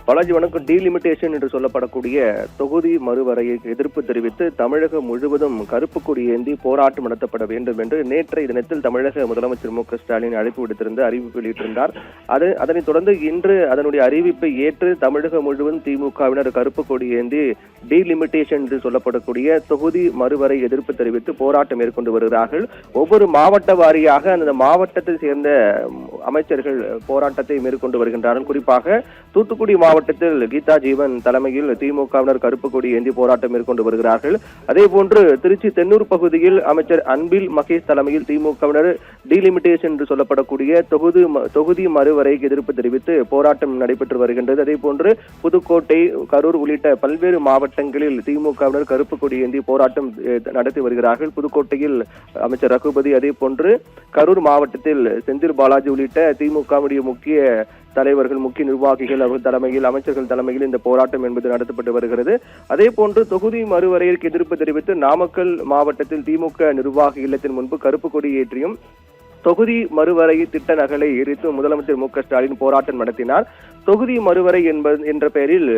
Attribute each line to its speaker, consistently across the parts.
Speaker 1: பாலாஜி வணக்கம். டீலிமிட்டேஷன் என்று சொல்லப்படக்கூடிய தொகுதி மறுவரையை எதிர்ப்பு தெரிவித்து தமிழகம் முழுவதும் கருப்பு கொடி ஏந்தி போராட்டம் நடத்தப்பட வேண்டும் என்று நேற்றைய தினத்தில் தமிழக முதலமைச்சர் மு.க.ஸ்டாலின் அழைப்பு விடுத்திருந்த அறிவிப்பு வெளியிட்டிருந்தார். அதனைத் தொடர்ந்து இன்று அதனுடைய அறிவிப்பை ஏற்று தமிழகம் முழுவதும் திமுகவினர் கருப்பு கொடி ஏந்தி டீலிமிட்டேஷன் என்று சொல்லப்படக்கூடிய தொகுதி மறுவரை எதிர்ப்பு தெரிவித்து போராட்டம் மேற்கொண்டு வருகிறார்கள். ஒவ்வொரு மாவட்ட வாரியாக அந்த மாவட்டத்தை சேர்ந்த அமைச்சர்கள் போராட்டத்தை மேற்கொண்டு வருகின்றார்கள். குறிப்பாக தூத்துக்குடி மாவட்டத்தில் கீதா ஜீவன் தலைமையில் திமுகவினர் கருப்பு கொடி ஏந்தி போராட்டம் மேற்கொண்டு வருகிறார்கள். அதே போன்று திருச்சி தென்னூர் பகுதியில் அமைச்சர் அன்பில் மகேஷ் தலைமையில் திமுகவினர் டீலிமிட்டேஷன் என்று சொல்லப்படக்கூடிய தொகுதி மறுவரைக்கு எதிர்ப்பு தெரிவித்து போராட்டம் நடைபெற்று வருகின்றது. அதே போன்று புதுக்கோட்டை, கரூர் உள்ளிட்ட பல்வேறு மாவட்டங்களில் திமுகவினர் கருப்பு கொடி ஏந்தி போராட்டம் நடத்தி வருகிறார்கள். புதுக்கோட்டையில் அமைச்சர் ரகுபதி, அதே போன்று கரூர் மாவட்டத்தில் செந்தில் பாலாஜி உள்ளிட்ட திமுகவுடைய முக்கிய தலைவர்கள், முக்கிய நிர்வாகிகள் அவர்கள் தலைமையில், அமைச்சர்கள் தலைமையில் இந்த போராட்டம் என்பது நடத்தப்பட்டு வருகிறது. அதே போன்று தொகுதி மறுவரையிற்கு எதிர்ப்பு தெரிவித்து நாமக்கல் மாவட்டத்தில் திமுக நிர்வாக இல்லத்தின் முன்பு கருப்பு கொடி ஏற்றியும் தொகுதி மறுவரை திட்ட நகலை எரித்து முதலமைச்சர் மு.க.ஸ்டாலின் போராட்டம் நடத்தினார். தொகுதி மறுவரை என்ற பெயரில்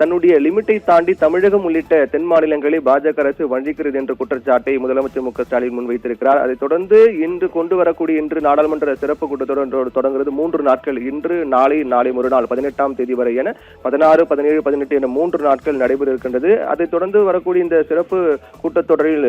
Speaker 1: தன்னுடைய லிமிட்டை தாண்டி தமிழகம் உள்ளிட்ட தென் மாநிலங்களை பாஜக அரசு வஞ்சிக்கிறது என்ற குற்றச்சாட்டை முதலமைச்சர் மு.க.ஸ்டாலின் முன்வைத்திருக்கிறார். அதைத் தொடர்ந்து இன்று கொண்டு வரக்கூடிய இன்று நாடாளுமன்ற சிறப்பு கூட்டத்தொடர் தொடங்குகிறது. 3 நாட்கள், இன்று, நாளை மறுநாள் 18ஆம் தேதி வரை என 16, 17, 18 என 3 நாட்கள் நடைபெற இருக்கின்றது. அதைத் தொடர்ந்து வரக்கூடிய இந்த சிறப்பு கூட்டத்தொடரில்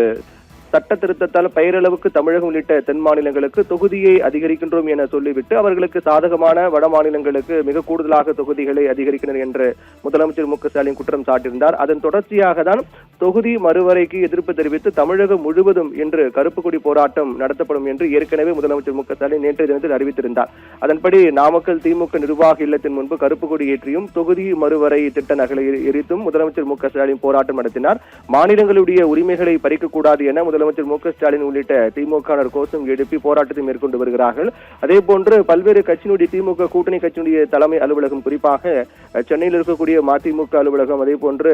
Speaker 1: சட்ட திருத்தத்தால் பெயரளவுக்கு தமிழகம் உள்ளிட்ட தென் மாநிலங்களுக்கு தொகுதியை அதிகரிக்கின்றோம் என சொல்லிவிட்டு அவர்களுக்கு சாதகமான வட மாநிலங்களுக்கு மிக கூடுதலாக தொகுதிகளை அதிகரிக்கின்றனர் என்று முதலமைச்சர் மு.க.ஸ்டாலின் குற்றம் சாட்டியிருந்தார். அதன் தொடர்ச்சியாக தான் தொகுதி மறுவரைக்கு எதிர்ப்பு தெரிவித்து தமிழகம் முழுவதும் இன்று கருப்பு கொடி போராட்டம் நடத்தப்படும் என்று ஏற்கனவே முதலமைச்சர் மு.க.ஸ்டாலின் நேற்றைய தினத்தில் அறிவித்திருந்தார். அதன்படி நாமக்கல் திமுக நிர்வாக இல்லத்தின் முன்பு கருப்பு கொடி ஏற்றியும் தொகுதி மறுவரை திட்ட நகலை எரித்தும் முதலமைச்சர் மு.க.ஸ்டாலின் போராட்டம் நடத்தினார். மாநிலங்களுடைய உரிமைகளை பறிக்கக்கூடாது என முதலமைச்சர் மு.க.ஸ்டாலின் உள்ளிட்ட திமுக கோஷம் எழுப்பி போராட்டத்தை மேற்கொண்டு வருகிறார்கள். அதே போன்று பல்வேறு கட்சியினுடைய திமுக கூட்டணி கட்சியினுடைய தலைமை அலுவலகம், குறிப்பாக சென்னையில் இருக்கக்கூடிய மதிமுக அலுவலகம், அதே போன்று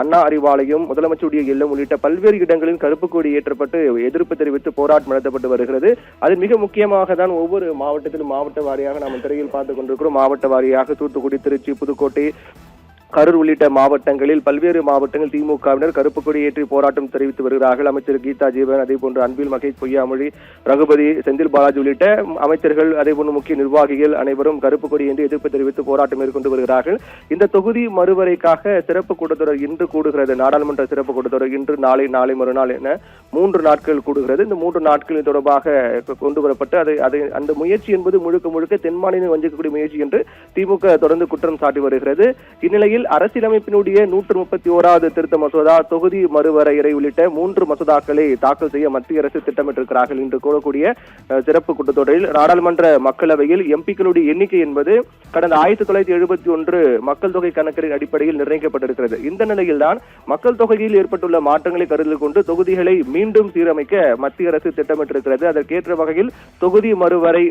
Speaker 1: அண்ணா அறிவாலயம், முதலமைச்சருடைய இல்லம் உள்ளிட்ட பல்வேறு இடங்களில் கருப்பு கொடி ஏற்றப்பட்டு எதிர்ப்பு தெரிவித்து போராட்டம் நடத்தப்பட்டு வருகிறது. அது மிக முக்கியமாக தான் ஒவ்வொரு மாவட்டத்திலும் மாவட்ட வாரியாக நாம் திரையில் பார்த்துக் கொண்டிருக்கிறோம். மாவட்ட வாரியாக தூத்துக்குடி, திருச்சி, புதுக்கோட்டை, கரூர் உள்ளிட்ட மாவட்டங்களில் பல்வேறு மாவட்டங்கள் திமுகவினர் கருப்பு கொடி ஏற்றி போராட்டம் தெரிவித்து வருகிறார்கள். அமைச்சர் கீதா ஜீவன், அதே போன்று அன்பில் மகேஷ் பொய்யாமொழி, ரகுபதி, செந்தில் பாலாஜி உள்ளிட்ட அமைச்சர்கள், அதே போன்று முக்கிய நிர்வாகிகள் அனைவரும் கருப்பு கொடி ஏந்தி எதிர்ப்பு தெரிவித்து போராட்டம் மேற்கொண்டு வருகிறார்கள். இந்த தொகுதி மறுவரைக்காக சிறப்பு கூட்டத்தொடர் இன்று கூடுகிறது. நாடாளுமன்ற சிறப்பு கூட்டத்தொடர் இன்று, நாளை மறுநாள் என 3 நாட்கள் கூடுகிறது. இந்த 3 நாட்களின் தொடர்பாக கொண்டு வரப்பட்டு அந்த முயற்சி என்பது முழுக்க தென் மாநிலம் வஞ்சிக்கக்கூடிய முயற்சி என்று திமுக தொடர்ந்து குற்றம் சாட்டி வருகிறது. இந்நிலையில் அரசியலமைப்பினுடைய 131வது திருத்த மசோதா, தொகுதி மறுவரையறை உள்ளிட்ட 3 மசோதாக்களை தாக்கல் செய்ய மத்திய அரசு திட்டமிட்டிருக்கிறார்கள். இன்று கூடக்கூடிய சிறப்பு கூட்டத்தொடரில் நாடாளுமன்ற மக்களவையில் எம்பிக்களுடைய எண்ணிக்கை என்பது கடந்த 1971 மக்கள் தொகை கணக்கெடுப்பின் அடிப்படையில் நிர்ணயிக்கப்பட்டிருக்கிறது. இந்த நிலையில்தான் மக்கள் தொகையில் ஏற்பட்டுள்ள மாற்றங்களை கருத்தில் கொண்டு தொகுதிகளை மீண்டும் சீரமைக்க மத்திய அரசு திட்டமிட்டிருக்கிறது. அதற்கேற்ற வகையில் தொகுதி மறுவரை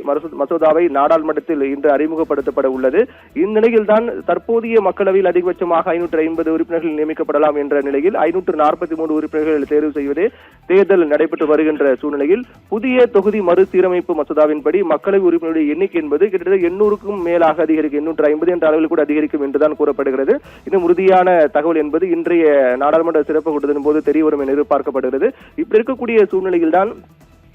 Speaker 1: மசோதாவை நாடாளுமன்றத்தில் இன்று அறிமுகப்படுத்தப்பட உள்ளது. இந்நிலையில்தான் தற்போதைய மக்களவையில் அதிகபட்சமாக 550 உறுப்பினர்கள் நியமிக்கப்படலாம் என்ற நிலையில் 543 உறுப்பினர்கள் தேர்வு செய்வதே தேர்தல் நடைபெற்று வருகின்ற சூழ்நிலையில் புதிய தொகுதி மறுசீரமைப்பு மசோதாவின்படி மக்களவை உறுப்பினருடைய எண்ணிக்கை என்பது கிட்டத்தட்ட 800க்கும் மேலாக அதிகரிக்கும், 850 என்ற அளவில் கூட அதிகரிக்கும் என்றுதான் கூறப்படுகிறது. இன்னும் உறுதியான தகவல் என்பது இன்றைய நாடாளுமன்ற சிறப்பு கூட்டத்தின் போது தெரியவரும் என எதிர்பார்க்கப்படுகிறது. இப்படி இருக்கக்கூடிய சூழ்நிலையில் தான்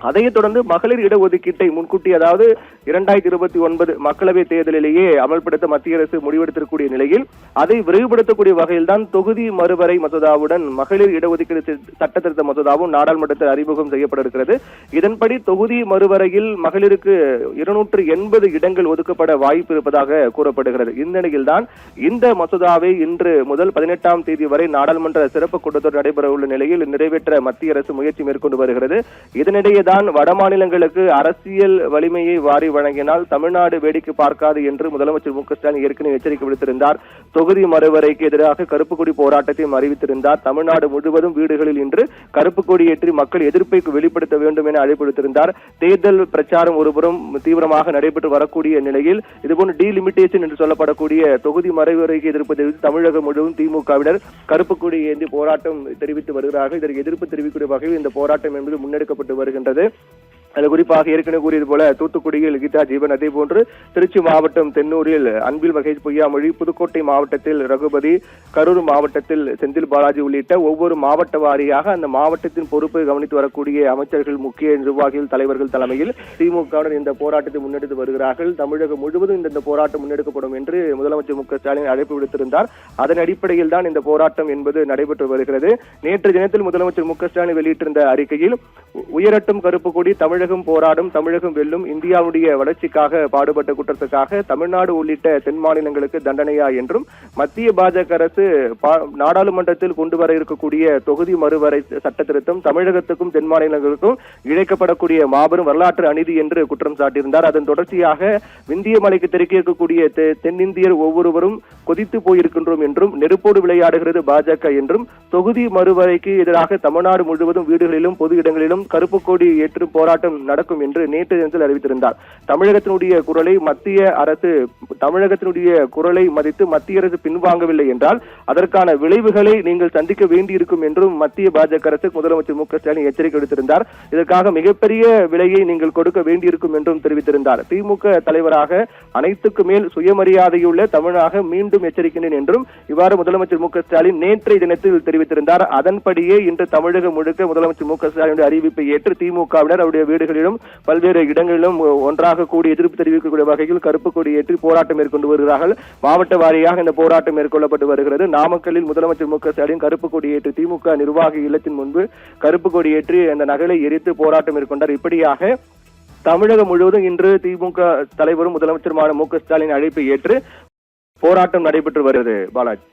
Speaker 1: அதைத் தொடர்ந்து மகளிர் இடஒதுக்கீட்டை முன்கூட்டி, அதாவது 2029 மக்களவை தேர்தலிலேயே அமல்படுத்த மத்திய அரசு முடிவெடுத்திருக்கூடிய நிலையில் அதை விரைவுபடுத்தக்கூடிய வகையில் தான் தொகுதி மறுவரை மசோதாவுடன் மகளிர் இடஒதுக்கீடு சட்ட திருத்த மசோதாவும் நாடாளுமன்றத்தில் அறிமுகம் செய்யப்பட இருக்கிறது. இதன்படி தொகுதி மறுவரையில் மகளிருக்கு 280 இடங்கள் ஒதுக்கப்பட வாய்ப்பு இருப்பதாக கூறப்படுகிறது. இந்த நிலையில் தான் இந்த மசோதாவை இன்று முதல் 18ஆம் தேதி வரை நாடாளுமன்ற சிறப்பு கூட்டத்தொடர் நடைபெற உள்ள நிலையில் நிறைவேற்ற மத்திய அரசு முயற்சி மேற்கொண்டு வருகிறது. இதனிடையே வட மாநிலங்களுக்கு அரசியல் வலிமையை வாரி வழங்கினால் தமிழ்நாடு வேடிக்கை பார்க்காது என்று முதலமைச்சர் மு.க.ஸ்டாலின் ஏற்கனவே எச்சரிக்கை விடுத்திருந்தார். தொகுதி மறுவரைக்கு எதிராக கருப்பு கொடி போராட்டத்தையும் அறிவித்திருந்தார். தமிழ்நாடு முழுவதும் வீடுகளில் இன்று கருப்பு கொடி ஏற்றி மக்கள் எதிர்ப்பை வெளிப்படுத்த வேண்டும் என அழைப்பு விடுத்திருந்தார். தேர்தல் பிரச்சாரம் ஒருபுறம் தீவிரமாக நடைபெற்று வரக்கூடிய நிலையில் இதுபோன்று டீலிமிட்டேஷன் என்று சொல்லப்படக்கூடிய தொகுதி மறுவரைக்கு எதிர்ப்பு தெரிவித்து தமிழகம் முழுவதும் திமுகவினர் கருப்பு கொடி ஏந்தி போராட்டம் தெரிவித்து வருகிறார்கள். இதற்கு எதிர்ப்பு தெரிவிக்கக்கூடிய வகையில் இந்த போராட்டம் என்பது முன்னெடுக்கப்பட்டு வருகின்றது. அது குறிப்பாக ஏற்கனவே கூறியது போல தூத்துக்குடியில் கீதா ஜீவன், அதே போன்று திருச்சி மாவட்டம் தென்னூரில் அன்பில் மகேஷ் பொய்யாமொழி, புதுக்கோட்டை மாவட்டத்தில் ரகுபதி, கரூர் மாவட்டத்தில் செந்தில் பாலாஜி உள்ளிட்ட ஒவ்வொரு மாவட்ட வாரியாக அந்த மாவட்டத்தின் பொறுப்பை கவனித்து வரக்கூடிய அமைச்சர்கள், முக்கிய நிர்வாகிகள், தலைவர்கள் தலைமையில் திமுகவுடன் இந்த போராட்டத்தை முன்னெடுத்து வருகிறார்கள். தமிழகம் முழுவதும் இந்த போராட்டம் முன்னெடுக்கப்படும் என்று முதலமைச்சர் மு.க.ஸ்டாலின் அழைப்பு விடுத்திருந்தார். அதன் அடிப்படையில் தான் இந்த போராட்டம் என்பது நடைபெற்று வருகிறது. நேற்று தினத்தில் முதலமைச்சர் மு.க.ஸ்டாலின் வெளியிட்டிருந்த அறிக்கையில் உயரட்டும் கருப்பு கொடி, தமிழகம் போராடும், தமிழகம் வெல்லும், இந்தியாவுடைய வளர்ச்சிக்காக பாடுபட்ட குற்றத்துக்காக தமிழ்நாடு உள்ளிட்ட தென் மாநிலங்களுக்கு தண்டனையா என்றும், மத்திய பாஜக அரசு நாடாளுமன்றத்தில் கொண்டு வர இருக்கக்கூடிய தொகுதி மறுவரை சட்ட திருத்தம் தமிழகத்துக்கும் தென் மாநிலங்களுக்கும் இழைக்கப்படக்கூடிய மாபெரும் வரலாற்று அநீதி என்று குற்றம் சாட்டியிருந்தார். அதன் தொடர்ச்சியாக விந்திய மலைக்கு தெற்கே இருக்கக்கூடிய தென்னிந்தியர் ஒவ்வொருவரும் கொதித்து போயிருக்கின்றோம் என்றும், நெருப்போடு விளையாடுகிறது பாஜக என்றும், தொகுதி மறுவரைக்கு எதிராக தமிழ்நாடு முழுவதும் வீடுகளிலும் பொது இடங்களிலும் கருப்பு கொடி ஏற்று போராட்டம் நடக்கும் என்று நேற்று தினத்தில் அறிவித்திருந்தார். தமிழகத்தினுடைய குரலை மதித்து மத்திய அரசு பின்வாங்கவில்லை என்றால் அதற்கான விளைவுகளை நீங்கள் சந்திக்க வேண்டியிருக்கும் என்றும் மத்திய பாஜக அரசு முதலமைச்சர் மு.க.ஸ்டாலின் எச்சரிக்கை விடுத்திருந்தார். இதற்காக மிகப்பெரிய விலையை நீங்கள் கொடுக்க வேண்டியிருக்கும் என்றும் தெரிவித்திருந்தார். திமுக தலைவராக அனைத்துக்கு மேல் சுயமரியாதையுள்ள தமிழாக மீண்டும் எச்சரிக்கின்றேன் என்றும் இவ்வாறு முதலமைச்சர் மு.க.ஸ்டாலின் நேற்றைய தினத்தில் தெரிவித்திருந்தார். அதன்படியே இன்று தமிழகம் முழுக்க முதலமைச்சர் மு.க.ஸ்டாலின் அறிவிப்பை ஏற்று திமுகவினர் அவருடைய வீடுகளிலும் பல்வேறு இடங்களிலும் ஒன்றாக கூடி எதிர்ப்பு தெரிவிக்கக்கூடிய வகையில் கருப்பு கொடி ஏற்றி போராட்டம் மேற்கொண்டு வருகிறார்கள். மாவட்ட வாரியாக இந்த போராட்டம் மேற்கொள்ளப்பட்டு வருகிறது. நாமக்கல்லில் முதலமைச்சர் மு.க.ஸ்டாலின் கருப்பு கொடி ஏற்றி திமுக நிர்வாகி இல்லத்தின் முன்பு கருப்பு கொடி ஏற்றி அந்த நகலை எரித்து போராட்டம் மேற்கொண்டார். இப்படியாக தமிழகம் முழுவதும் இன்று திமுக தலைவரும் முதலமைச்சருமான மு.க.ஸ்டாலின் அழைப்பை ஏற்று போராட்டம் நடைபெற்று வருகிறது. பாலாஜி.